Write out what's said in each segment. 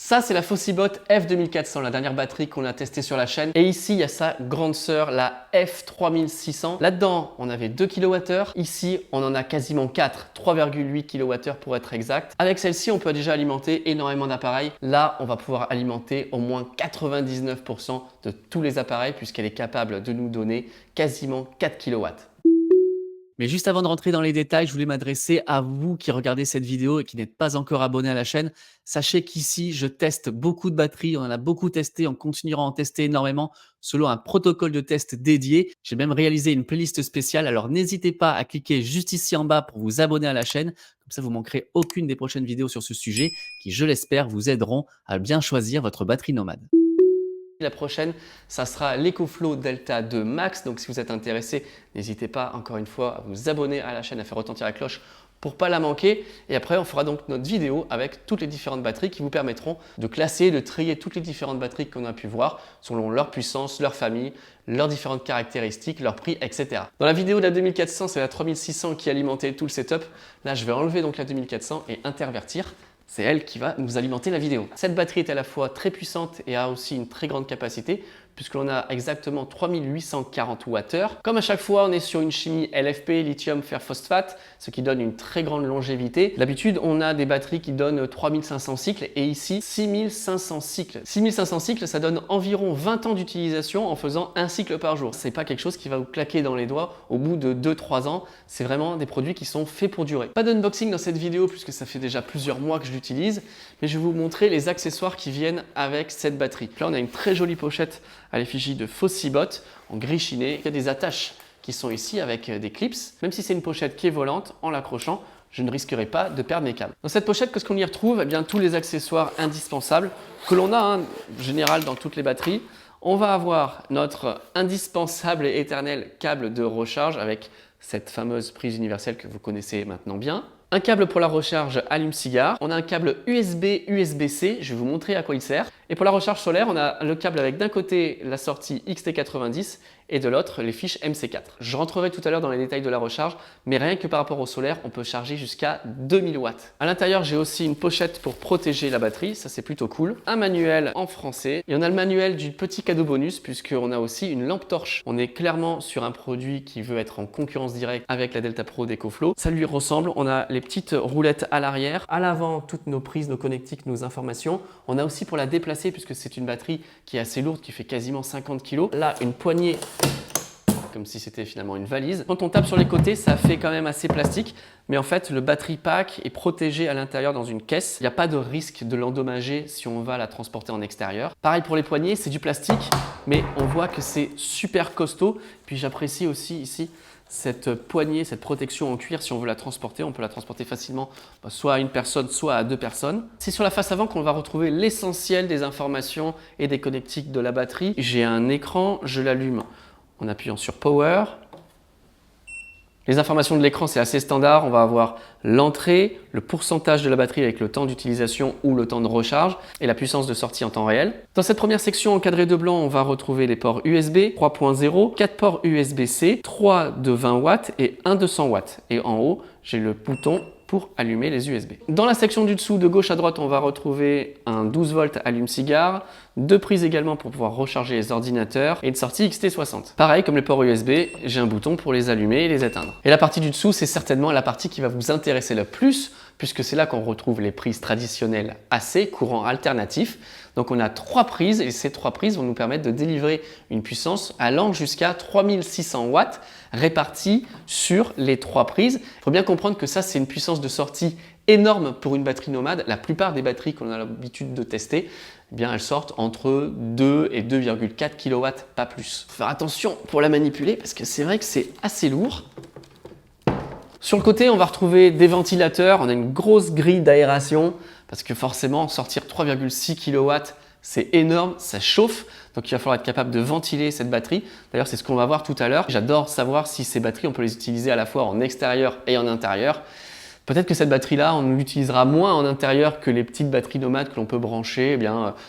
Ça, c'est la Fossibot F2400, la dernière batterie qu'on a testée sur la chaîne. Et ici, il y a sa grande sœur, la F3600. Là-dedans, on avait 2 kWh. Ici, on en a quasiment 4, 3,8 kWh pour être exact. Avec celle-ci, on peut déjà alimenter énormément d'appareils. Là, on va pouvoir alimenter au moins 99% de tous les appareils puisqu'elle est capable de nous donner quasiment 4 kW. Mais juste avant de rentrer dans les détails, je voulais m'adresser à vous qui regardez cette vidéo et qui n'êtes pas encore abonné à la chaîne. Sachez qu'ici, je teste beaucoup de batteries. On en a beaucoup testé. On continuera à en tester énormément selon un protocole de test dédié. J'ai même réalisé une playlist spéciale. Alors, n'hésitez pas à cliquer juste ici en bas pour vous abonner à la chaîne. Comme ça, vous ne manquerez aucune des prochaines vidéos sur ce sujet qui, je l'espère, vous aideront à bien choisir votre batterie nomade. La prochaine, ça sera l'EcoFlow Delta 2 Max. Donc, si vous êtes intéressé, n'hésitez pas encore une fois à vous abonner à la chaîne, à faire retentir la cloche pour ne pas la manquer. Et après, on fera donc notre vidéo avec toutes les différentes batteries qui vous permettront de classer, de trier toutes les différentes batteries qu'on a pu voir selon leur puissance, leur famille, leurs différentes caractéristiques, leur prix, etc. Dans la vidéo de la 2400, c'est la 3600 qui alimentait tout le setup. Là, je vais enlever donc la 2400 et intervertir. C'est elle qui va nous alimenter la vidéo. Cette batterie est à la fois très puissante et a aussi une très grande capacité puisque l'on a exactement 3840 Wh. Comme à chaque fois, on est sur une chimie LFP, lithium fer phosphate, ce qui donne une très grande longévité. D'habitude, on a des batteries qui donnent 3500 cycles et ici 6500 cycles. 6500 cycles, ça donne environ 20 ans d'utilisation en faisant un cycle par jour. C'est pas quelque chose qui va vous claquer dans les doigts au bout de 2-3 ans. C'est vraiment des produits qui sont faits pour durer. Pas d'unboxing dans cette vidéo puisque ça fait déjà plusieurs mois que je l'utilise, mais je vais vous montrer les accessoires qui viennent avec cette batterie. Là, on a une très jolie pochette à l'effigie de Fossibot en gris chiné. Il y a des attaches qui sont ici avec des clips. Même si c'est une pochette qui est volante, en l'accrochant, je ne risquerai pas de perdre mes câbles. Dans cette pochette, qu'est-ce qu'on y retrouve? Eh bien, tous les accessoires indispensables que l'on a en général dans toutes les batteries. On va avoir notre indispensable et éternel câble de recharge avec cette fameuse prise universelle que vous connaissez maintenant bien. Un câble pour la recharge allume-cigare. On a un câble USB USB-C. Je vais vous montrer à quoi il sert. Et pour la recharge solaire, on a le câble avec d'un côté la sortie XT90 et de l'autre les fiches MC4. Je rentrerai tout à l'heure dans les détails de la recharge, mais rien que par rapport au solaire, on peut charger jusqu'à 2000 watts. À l'intérieur, j'ai aussi une pochette pour protéger la batterie, ça c'est plutôt cool. Un manuel en français et on a le manuel du petit cadeau bonus puisqu'on a aussi une lampe torche. On est clairement sur un produit qui veut être en concurrence directe avec la Delta Pro d'EcoFlow. Ça lui ressemble, on a les petites roulettes à l'arrière, à l'avant toutes nos prises, nos connectiques, nos informations. On a aussi pour la déplacer puisque c'est une batterie qui est assez lourde, qui fait quasiment 50 kg. Là, une poignée comme si c'était finalement une valise. Quand on tape sur les côtés, ça fait quand même assez plastique, mais en fait, le battery pack est protégé à l'intérieur dans une caisse. Il n'y a pas de risque de l'endommager si on va la transporter en extérieur. Pareil pour les poignées, c'est du plastique, mais on voit que c'est super costaud. Puis j'apprécie aussi ici cette poignée, cette protection en cuir. Si on veut la transporter, on peut la transporter facilement, soit à une personne, soit à 2 personnes. C'est sur la face avant qu'on va retrouver l'essentiel des informations et des connectiques de la batterie. J'ai un écran, je l'allume en appuyant sur Power. Les informations de l'écran, c'est assez standard. On va avoir l'entrée, le pourcentage de la batterie avec le temps d'utilisation ou le temps de recharge et la puissance de sortie en temps réel. Dans cette première section encadrée de blanc, on va retrouver les ports USB 3.0, 4 ports USB-C, 3 de 20 watts et 1 de 100 watts. Et en haut, j'ai le bouton pour allumer les USB. Dans la section du dessous, de gauche à droite, on va retrouver un 12 volts allume-cigare, 2 prises également pour pouvoir recharger les ordinateurs et une sortie XT60. Pareil, comme les ports USB, j'ai un bouton pour les allumer et les éteindre. Et la partie du dessous, c'est certainement la partie qui va vous intéresser le plus puisque c'est là qu'on retrouve les prises traditionnelles AC, courant alternatif. Donc on a 3 prises et ces 3 prises vont nous permettre de délivrer une puissance allant jusqu'à 3600 watts répartie sur les 3 prises. Il faut bien comprendre que ça, c'est une puissance de sortie énorme pour une batterie nomade. La plupart des batteries qu'on a l'habitude de tester, eh bien, elles sortent entre 2 et 2,4 kW, pas plus. Faut faire attention pour la manipuler parce que c'est vrai que c'est assez lourd. Sur le côté, on va retrouver des ventilateurs. On a une grosse grille d'aération parce que forcément, sortir 3,6 kW, c'est énorme, ça chauffe. Donc, il va falloir être capable de ventiler cette batterie. D'ailleurs, c'est ce qu'on va voir tout à l'heure. J'adore savoir si ces batteries, on peut les utiliser à la fois en extérieur et en intérieur. Peut-être que cette batterie-là, on l'utilisera moins en intérieur que les petites batteries nomades que l'on peut brancher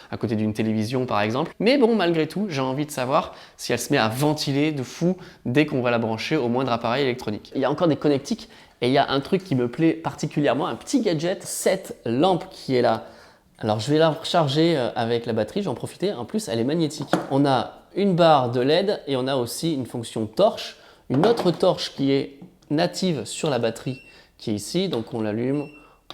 à côté d'une télévision par exemple. Mais bon, malgré tout, j'ai envie de savoir si elle se met à ventiler de fou dès qu'on va la brancher au moindre appareil électronique. Il y a encore des connectiques et il y a un truc qui me plaît particulièrement, un petit gadget, cette lampe qui est là Alors je vais la recharger avec la batterie, je vais en profiter. En plus, elle est magnétique. On a une barre de LED et on a aussi une fonction torche. Une autre torche qui est native sur la batterie qui est ici. Donc on l'allume,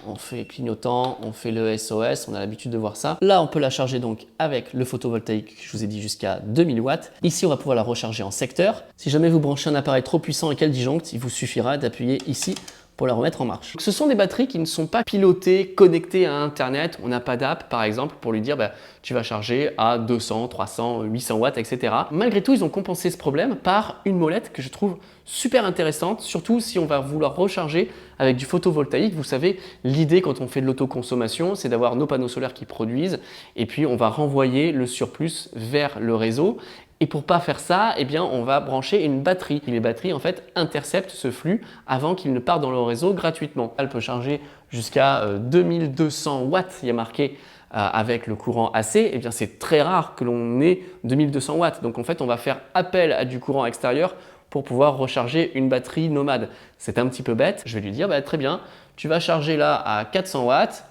on fait clignotant, on fait le SOS, on a l'habitude de voir ça. Là, on peut la charger donc avec le photovoltaïque que je vous ai dit jusqu'à 2000 watts. Ici, on va pouvoir la recharger en secteur. Si jamais vous branchez un appareil trop puissant et qu'elle disjoncte, il vous suffira d'appuyer ici pour la remettre en marche. Donc, ce sont des batteries qui ne sont pas pilotées, connectées à Internet. On n'a pas d'app, par exemple, pour lui dire tu vas charger à 200, 300, 800 watts, etc. Malgré tout, ils ont compensé ce problème par une molette que je trouve super intéressante, surtout si on va vouloir recharger avec du photovoltaïque. Vous savez, l'idée quand on fait de l'autoconsommation, c'est d'avoir nos panneaux solaires qui produisent et puis on va renvoyer le surplus vers le réseau. Et pour pas faire ça, eh bien, on va brancher une batterie. Et les batteries, en fait, interceptent ce flux avant qu'il ne parte dans le réseau gratuitement. Elle peut charger jusqu'à 2200 watts, il y a marqué avec le courant AC. Eh bien, c'est très rare que l'on ait 2200 watts. Donc, en fait, on va faire appel à du courant extérieur pour pouvoir recharger une batterie nomade. C'est un petit peu bête. Je vais lui dire, très bien, tu vas charger là à 400 watts.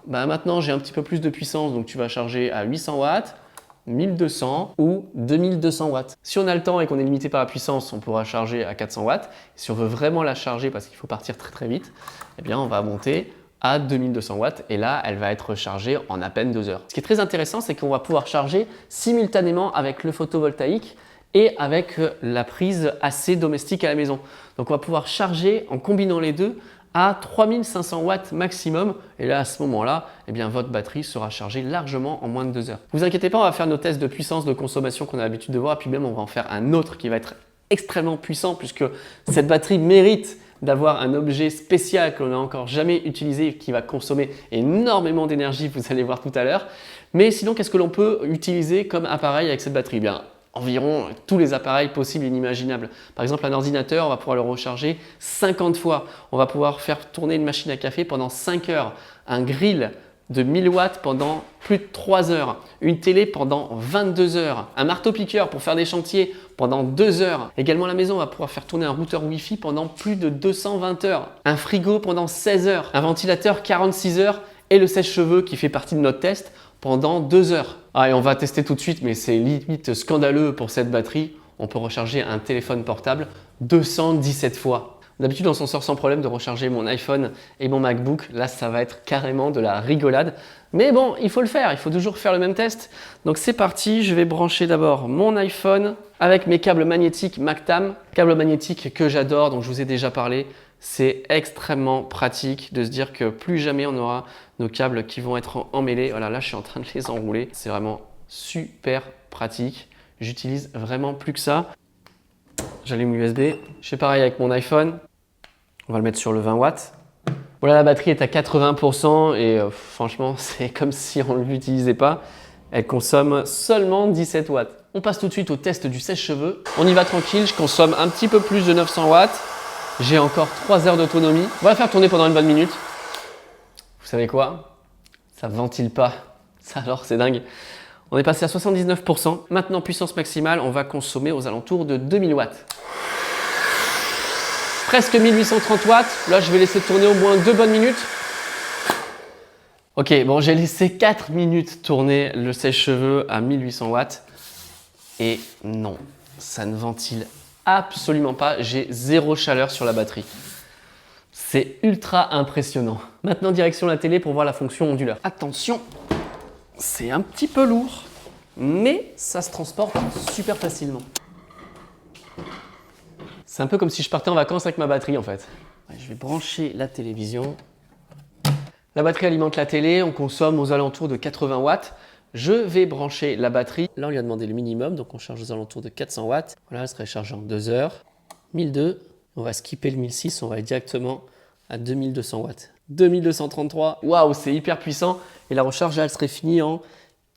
Maintenant, j'ai un petit peu plus de puissance, donc tu vas charger à 800 watts. 1200 ou 2200 watts. Si on a le temps et qu'on est limité par la puissance, on pourra charger à 400 watts. Si on veut vraiment la charger parce qu'il faut partir très très vite, eh bien on va monter à 2200 watts et là, elle va être chargée en à peine 2 heures. Ce qui est très intéressant, c'est qu'on va pouvoir charger simultanément avec le photovoltaïque et avec la prise AC domestique à la maison. Donc on va pouvoir charger en combinant les deux à 3500 watts maximum. Et là, à ce moment-là, eh bien, votre batterie sera chargée largement en moins de 2 heures. Vous inquiétez pas, on va faire nos tests de puissance de consommation qu'on a l'habitude de voir. Et puis même, on va en faire un autre qui va être extrêmement puissant puisque cette batterie mérite d'avoir un objet spécial que l'on n'a encore jamais utilisé et qui va consommer énormément d'énergie, vous allez voir tout à l'heure. Mais sinon, qu'est-ce que l'on peut utiliser comme appareil avec cette batterie? Bien, environ tous les appareils possibles et inimaginables. Par exemple, un ordinateur, on va pouvoir le recharger 50 fois. On va pouvoir faire tourner une machine à café pendant 5 heures. Un grill de 1000 watts pendant plus de 3 heures. Une télé pendant 22 heures. Un marteau-piqueur pour faire des chantiers pendant 2 heures. Également à la maison, on va pouvoir faire tourner un routeur Wi-Fi pendant plus de 220 heures. Un frigo pendant 16 heures. Un ventilateur 46 heures. Et le sèche-cheveux qui fait partie de notre test pendant 2 heures. Et on va tester tout de suite, mais c'est limite scandaleux pour cette batterie. On peut recharger un téléphone portable 217 fois. D'habitude, on s'en sort sans problème de recharger mon iPhone et mon MacBook. Là, ça va être carrément de la rigolade. Mais bon, il faut le faire, il faut toujours faire le même test. Donc c'est parti, je vais brancher d'abord mon iPhone avec mes câbles magnétiques Mactam. Câbles magnétiques que j'adore, dont je vous ai déjà parlé. C'est extrêmement pratique de se dire que plus jamais on aura nos câbles qui vont être emmêlés. Voilà, là je suis en train de les enrouler. C'est vraiment super pratique. J'utilise vraiment plus que ça. J'allume l'USB. Je fais pareil avec mon iPhone. On va le mettre sur le 20 watts. Voilà, la batterie est à 80% et franchement, c'est comme si on ne l'utilisait pas. Elle consomme seulement 17 watts. On passe tout de suite au test du sèche-cheveux. On y va tranquille, je consomme un petit peu plus de 900 watts. J'ai encore 3 heures d'autonomie. On va la faire tourner pendant une bonne minute. Vous savez quoi? Ça ventile pas. Ça alors, c'est dingue. On est passé à 79%. Maintenant, puissance maximale, on va consommer aux alentours de 2000 watts. Presque 1830 watts. Là, je vais laisser tourner au moins 2 bonnes minutes. Ok, bon, j'ai laissé 4 minutes tourner le sèche-cheveux à 1800 watts. Et non, ça ne ventile absolument pas. J'ai zéro chaleur sur la batterie. C'est ultra impressionnant. Maintenant, direction la télé pour voir la fonction onduleur. Attention, c'est un petit peu lourd, mais ça se transporte super facilement. C'est un peu comme si je partais en vacances avec ma batterie en fait. Je vais brancher la télévision. La batterie alimente la télé, on consomme aux alentours de 80 watts. Je vais brancher la batterie. Là, on lui a demandé le minimum, donc on charge aux alentours de 400 watts. Voilà, elle serait chargée en 2 heures. 1002, on va skipper le 1006, on va aller directement à 2200 watts. 2233, waouh, c'est hyper puissant. Et la recharge, elle serait finie en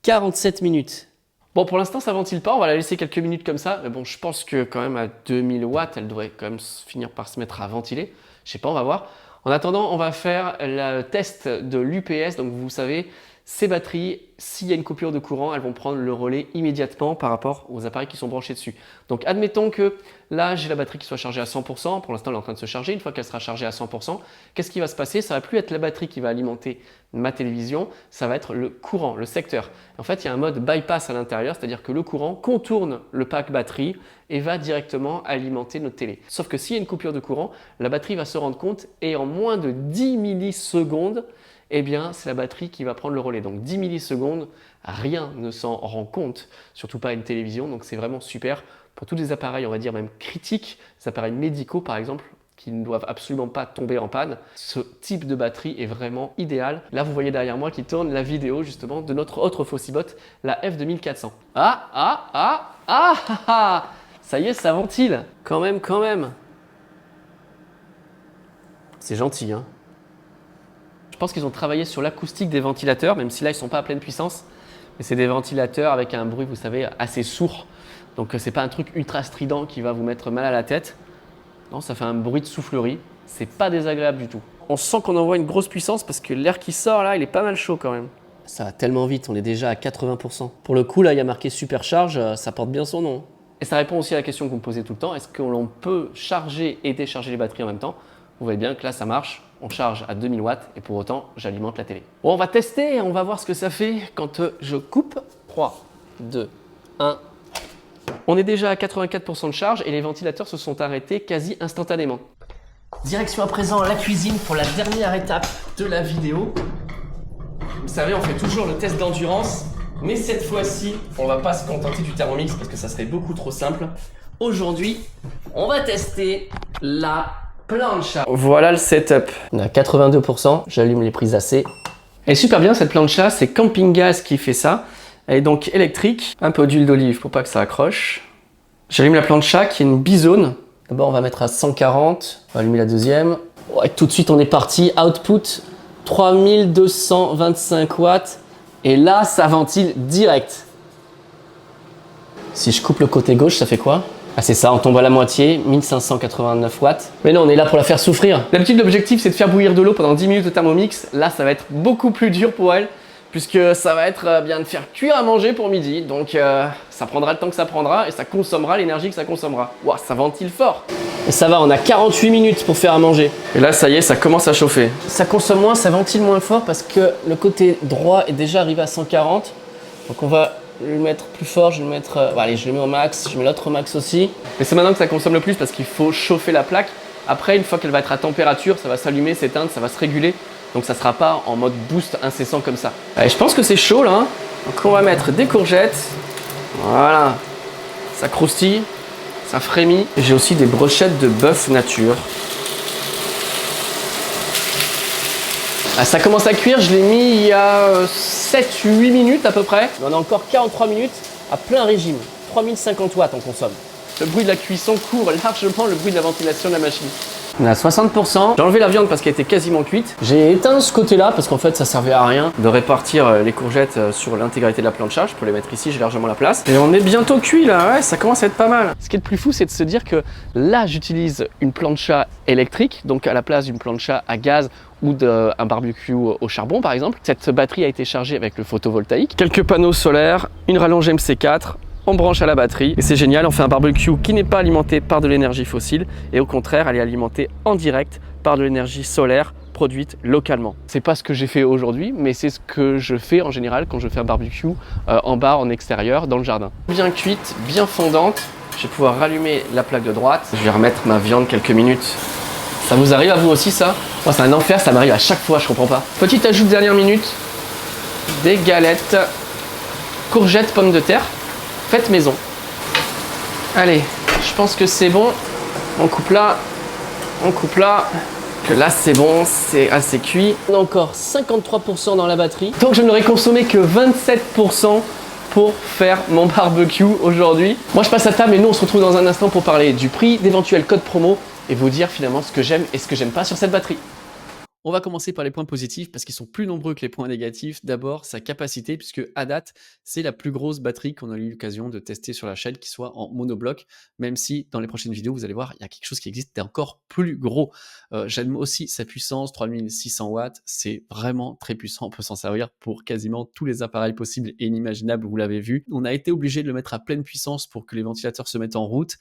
47 minutes. Bon, pour l'instant, ça ventile pas, on va la laisser quelques minutes comme ça. Mais bon, je pense que quand même à 2000 watts, elle devrait quand même finir par se mettre à ventiler. Je sais pas, on va voir. En attendant, on va faire le test de l'UPS. Donc, vous savez, ces batteries, s'il y a une coupure de courant, elles vont prendre le relais immédiatement par rapport aux appareils qui sont branchés dessus. Donc admettons que là, j'ai la batterie qui soit chargée à 100%, pour l'instant elle est en train de se charger, une fois qu'elle sera chargée à 100%, qu'est-ce qui va se passer? Ça ne va plus être la batterie qui va alimenter ma télévision, ça va être le courant, le secteur. En fait, il y a un mode bypass à l'intérieur, c'est-à-dire que le courant contourne le pack batterie et va directement alimenter notre télé. Sauf que s'il y a une coupure de courant, la batterie va se rendre compte et en moins de 10 millisecondes, eh bien, c'est la batterie qui va prendre le relais. Donc 10 millisecondes, rien ne s'en rend compte, surtout pas une télévision. Donc c'est vraiment super pour tous les appareils, on va dire même critiques, les appareils médicaux par exemple, qui ne doivent absolument pas tomber en panne. Ce type de batterie est vraiment idéal. Là, vous voyez derrière moi qui tourne la vidéo justement de notre autre Fossibot, la F2400. Ça y est, ça ventile. Quand même. C'est gentil, hein. Je pense qu'ils ont travaillé sur l'acoustique des ventilateurs, même si là ils ne sont pas à pleine puissance. Mais c'est des ventilateurs avec un bruit, vous savez, assez sourd. Donc c'est pas un truc ultra strident qui va vous mettre mal à la tête. Non, ça fait un bruit de soufflerie. C'est pas désagréable du tout. On sent qu'on envoie une grosse puissance parce que l'air qui sort là, il est pas mal chaud quand même. Ça va tellement vite, on est déjà à 80%. Pour le coup, là, il y a marqué supercharge, ça porte bien son nom. Et ça répond aussi à la question que vous me posez tout le temps. Est-ce qu'on peut charger et décharger les batteries en même temps? Vous voyez bien que là, ça marche. On charge à 2000 watts et pour autant, j'alimente la télé. Bon, on va tester, on va voir ce que ça fait quand je coupe. 3, 2, 1. On est déjà à 84% de charge et les ventilateurs se sont arrêtés quasi instantanément. Direction à présent la cuisine pour la dernière étape de la vidéo. Vous savez, on fait toujours le test d'endurance, mais cette fois-ci, on va pas se contenter du Thermomix parce que ça serait beaucoup trop simple. Aujourd'hui, on va tester la plancha. Voilà le setup. On est à 82%, j'allume les prises AC. Elle est super bien cette plancha, c'est Camping Gas qui fait ça. Elle est donc électrique, un peu d'huile d'olive pour pas que ça accroche. J'allume la plancha qui est une bizone. D'abord on va mettre à 140, on va allumer la deuxième. Ouais, tout de suite on est parti, output 3225 watts. Et là ça ventile direct. Si je coupe le côté gauche, ça fait quoi? Ah c'est ça, on tombe à la moitié, 1589 watts. Mais non, on est là pour la faire souffrir. D'habitude, l'objectif c'est de faire bouillir de l'eau pendant 10 minutes de Thermomix. Là, ça va être beaucoup plus dur pour elle, puisque ça va être bien de faire cuire à manger pour midi. Donc ça prendra le temps que ça prendra et ça consommera l'énergie que ça consommera. Waouh, ça ventile fort. Et ça va, on a 48 minutes pour faire à manger. Et là, ça y est, ça commence à chauffer. Ça consomme moins, ça ventile moins fort parce que le côté droit est déjà arrivé à 140. Donc on va le mettre plus fort, je vais le mettre, allez, je le mets au max, je mets l'autre au max aussi. Mais c'est maintenant que ça consomme le plus parce qu'il faut chauffer la plaque. Après, une fois qu'elle va être à température, ça va s'allumer, s'éteindre, ça va se réguler. Donc ça ne sera pas en mode boost incessant comme ça. Allez, je pense que c'est chaud là. Donc on va mettre des courgettes. Voilà. Ça croustille, ça frémit. J'ai aussi des brochettes de bœuf nature. Ah, ça commence à cuire, je l'ai mis il y a 7-8 minutes à peu près. On a encore 43 minutes à plein régime. 3050 watts on consomme. Le bruit de la cuisson couvre largement le bruit de la ventilation de la machine. On est à 60%. J'ai enlevé la viande parce qu'elle était quasiment cuite. J'ai éteint ce côté-là parce qu'en fait ça servait à rien de répartir les courgettes sur l'intégralité de la plancha. Je peux les mettre ici, j'ai largement la place. Et on est bientôt cuit là, ouais, ça commence à être pas mal. Ce qui est le plus fou, c'est de se dire que là j'utilise une plancha électrique, donc à la place d'une plancha à gaz ou d'un barbecue au charbon par exemple. Cette batterie a été chargée avec le photovoltaïque. Quelques panneaux solaires, une rallonge MC4. On branche à la batterie et c'est génial, on fait un barbecue qui n'est pas alimenté par de l'énergie fossile et au contraire elle est alimentée en direct par de l'énergie solaire produite localement. C'est pas ce que j'ai fait aujourd'hui, mais c'est ce que je fais en général quand je fais un barbecue en bas, en extérieur, dans le jardin. Bien cuite, bien fondante, je vais pouvoir rallumer la plaque de droite. Je vais remettre ma viande quelques minutes. Ça vous arrive à vous aussi ça? Moi c'est un enfer, ça m'arrive à chaque fois, je comprends pas. Petit ajout de dernière minute, des galettes, courgettes, pommes de terre. Faites maison. Allez, je pense que c'est bon. On coupe là. Que là c'est bon, c'est assez cuit. On a encore 53% dans la batterie. Donc je n'aurais consommé que 27% pour faire mon barbecue aujourd'hui. Moi je passe à table et nous on se retrouve dans un instant pour parler du prix, d'éventuels codes promo et vous dire finalement ce que j'aime et ce que j'aime pas sur cette batterie. On va commencer par les points positifs parce qu'ils sont plus nombreux que les points négatifs. D'abord, sa capacité, puisque à date, c'est la plus grosse batterie qu'on a eu l'occasion de tester sur la chaîne qui soit en monobloc, même si dans les prochaines vidéos, vous allez voir, il y a quelque chose qui existe d'encore plus gros. J'aime aussi sa puissance, 3600 watts, c'est vraiment très puissant, on peut s'en servir pour quasiment tous les appareils possibles et inimaginables, vous l'avez vu. On a été obligé de le mettre à pleine puissance pour que les ventilateurs se mettent en route.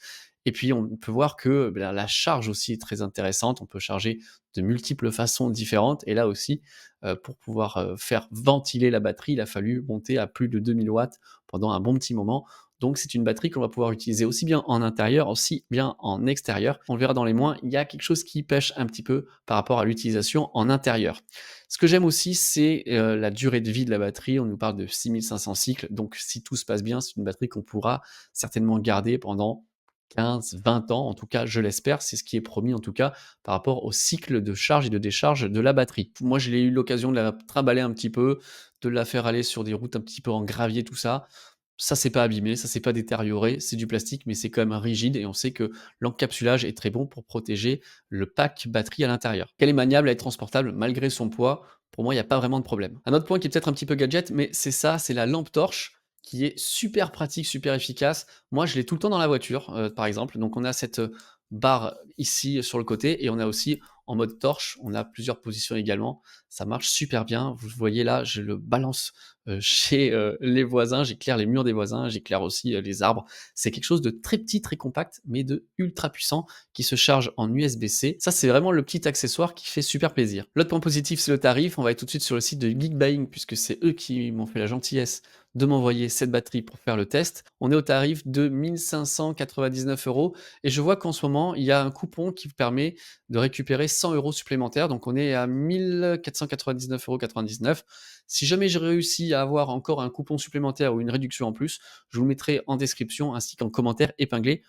Et puis on peut voir que la charge aussi est très intéressante, on peut charger de multiples façons différentes. Et là aussi, pour pouvoir faire ventiler la batterie, il a fallu monter à plus de 2000 watts pendant un bon petit moment. Donc c'est une batterie qu'on va pouvoir utiliser aussi bien en intérieur, aussi bien en extérieur. On le verra dans les moins, il y a quelque chose qui pêche un petit peu par rapport à l'utilisation en intérieur. Ce que j'aime aussi, c'est la durée de vie de la batterie. On nous parle de 6500 cycles, donc si tout se passe bien, c'est une batterie qu'on pourra certainement garder pendant 15-20 ans, en tout cas je l'espère, c'est ce qui est promis en tout cas par rapport au cycle de charge et de décharge de la batterie. Moi j'ai eu l'occasion de la trimballer un petit peu, de la faire aller sur des routes un petit peu en gravier, tout ça. Ça s'est pas abîmé, ça s'est pas détérioré, c'est du plastique mais c'est quand même rigide et on sait que l'encapsulage est très bon pour protéger le pack batterie à l'intérieur. Qu'elle est maniable, elle est transportable malgré son poids, pour moi il n'y a pas vraiment de problème. Un autre point qui est peut-être un petit peu gadget, mais c'est ça, c'est la lampe torche qui est super pratique, super efficace. Moi, je l'ai tout le temps dans la voiture, par exemple. Donc, on a cette barre ici sur le côté et on a aussi en mode torche, on a plusieurs positions également. Ça marche super bien. Vous voyez là, je le balance chez les voisins, j'éclaire les murs des voisins, j'éclaire aussi les arbres. C'est quelque chose de très petit, très compact, mais de ultra puissant qui se charge en USB-C. Ça, c'est vraiment le petit accessoire qui fait super plaisir. L'autre point positif, c'est le tarif. On va être tout de suite sur le site de Geekbuying puisque c'est eux qui m'ont fait la gentillesse de m'envoyer cette batterie pour faire le test. On est au tarif de 1599 € et je vois qu'en ce moment, il y a un coupon qui vous permet de récupérer 100 € supplémentaires. Donc on est à 1499,99 €. Si jamais j'ai réussi à avoir encore un coupon supplémentaire ou une réduction en plus, je vous le mettrai en description ainsi qu'en commentaire épinglé.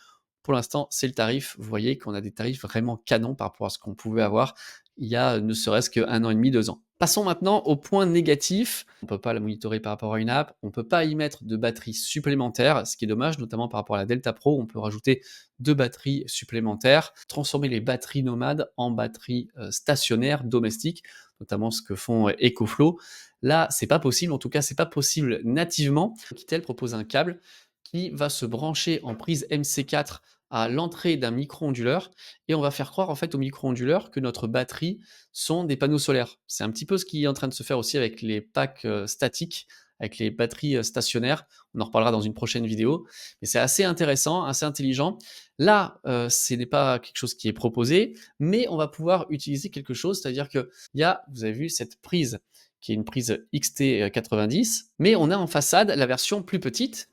Pour l'instant, c'est le tarif. Vous voyez qu'on a des tarifs vraiment canons par rapport à ce qu'on pouvait avoir il y a ne serait-ce qu'un an et demi, 2 ans. Passons maintenant au point négatif. On ne peut pas la monitorer par rapport à une app, on ne peut pas y mettre de batterie supplémentaire, ce qui est dommage, notamment par rapport à la Delta Pro. On peut rajouter 2 batteries supplémentaires, transformer les batteries nomades en batteries stationnaires, domestiques, notamment ce que font EcoFlow. Là, c'est pas possible, en tout cas, c'est pas possible nativement. Kitel propose un câble qui va se brancher en prise MC4 à l'entrée d'un micro-onduleur et on va faire croire en fait au micro-onduleur que notre batterie sont des panneaux solaires. C'est un petit peu ce qui est en train de se faire aussi avec les packs statiques, avec les batteries stationnaires. On en reparlera dans une prochaine vidéo. Mais c'est assez intéressant, assez intelligent. Là, ce n'est pas quelque chose qui est proposé, mais on va pouvoir utiliser quelque chose, c'est-à-dire qu'il y a, vous avez vu, cette prise qui est une prise XT90, mais on a en façade la version plus petite,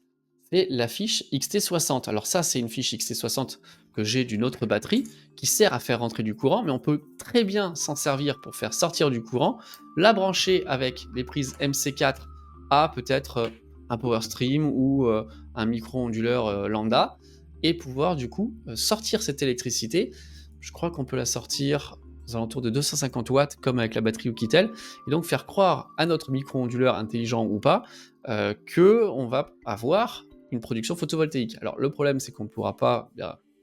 c'est la fiche XT60. Alors ça, c'est une fiche XT60 que j'ai d'une autre batterie qui sert à faire rentrer du courant, mais on peut très bien s'en servir pour faire sortir du courant, la brancher avec les prises MC4 à peut-être un power stream ou un micro-onduleur lambda et pouvoir du coup sortir cette électricité. Je crois qu'on peut la sortir aux alentours de 250 watts comme avec la batterie Oukitel et donc faire croire à notre micro-onduleur intelligent ou pas que on va avoir une production photovoltaïque. Alors le problème c'est qu'on ne pourra pas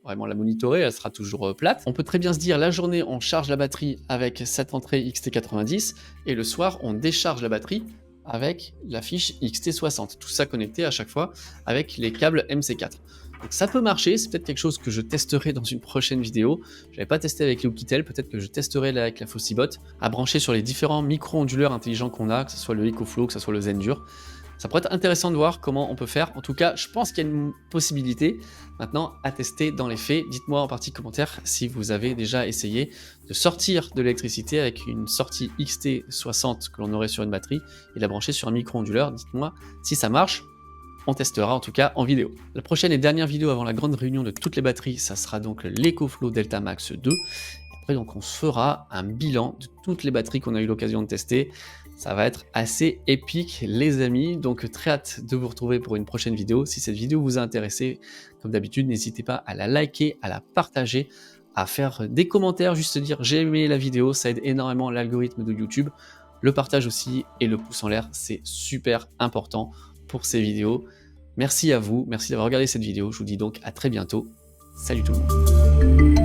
vraiment la monitorer, elle sera toujours plate. On peut très bien se dire la journée on charge la batterie avec cette entrée XT90 et le soir on décharge la batterie avec la fiche XT60. Tout ça connecté à chaque fois avec les câbles MC4. Donc ça peut marcher, c'est peut-être quelque chose que je testerai dans une prochaine vidéo. Je n'avais pas testé avec Oukitel, peut-être que je testerai là avec la Fossibot, à brancher sur les différents micro-onduleurs intelligents qu'on a, que ce soit le EcoFlow, que ce soit le Zendur. Ça pourrait être intéressant de voir comment on peut faire. En tout cas, je pense qu'il y a une possibilité maintenant à tester dans les faits. Dites-moi en partie commentaire si vous avez déjà essayé de sortir de l'électricité avec une sortie XT60 que l'on aurait sur une batterie et la brancher sur un micro-onduleur. Dites-moi si ça marche. On testera en tout cas en vidéo. La prochaine et dernière vidéo avant la grande réunion de toutes les batteries, ça sera donc l'EcoFlow Delta Max 2. Après, donc, on se fera un bilan de toutes les batteries qu'on a eu l'occasion de tester. Ça va être assez épique, les amis. Donc, très hâte de vous retrouver pour une prochaine vidéo. Si cette vidéo vous a intéressé, comme d'habitude, n'hésitez pas à la liker, à la partager, à faire des commentaires, juste dire j'ai aimé la vidéo. Ça aide énormément l'algorithme de YouTube. Le partage aussi et le pouce en l'air, c'est super important pour ces vidéos. Merci à vous, merci d'avoir regardé cette vidéo. Je vous dis donc à très bientôt. Salut tout le monde.